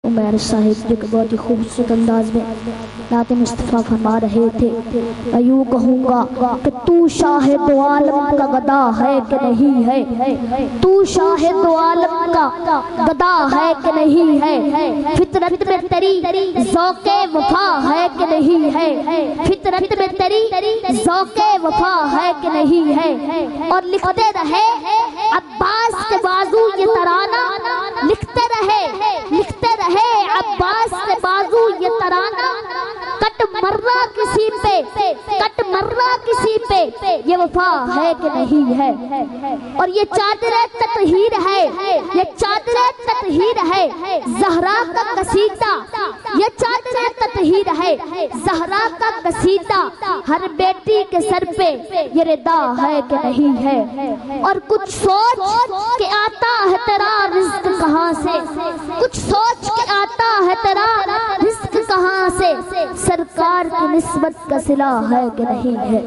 عمیر صاحب جو کہ بہت ہی خوبصورت انداز میں نعت مصطفیٰ فرما رہے تھے. میں یوں کہوں گا کہ تو شاہ دو عالم کا گدا ہے کہ نہیں ہے, تو شاہ دو عالم کا گدا ہے کہ نہیں ہے, فطرت میں تیری ذوق وفا ہے کہ نہیں ہے, فطرت میں تیری ذوق وفا ہے کہ نہیں ہے. اور لکھتے رہے عباس کے بازو یہ ترانہ, لکھتے رہے عباس کے بازو یہ ترانہ, کٹ مرہ کسی پہ, کٹ مرہ کسی پہ یہ وفا ہے کہ نہیں ہے. اور یہ چادر تطہیر ہے, یہ چادر تطہیر ہے زہرا کا قصیدہ, یہ چادر تطہیر ہے زہرا کا قصیدہ, ہر بیٹی کے سر پہ یہ ردا ہے کہ نہیں ہے. اور کچھ سوچ کہ آتا ہے تیرا رزق کہاں سے, کچھ سوچ کہ آتا ہے تیرا رزق کہاں سے, سرکار کی نسبت کا صلہ ہے کہ نہیں ہے.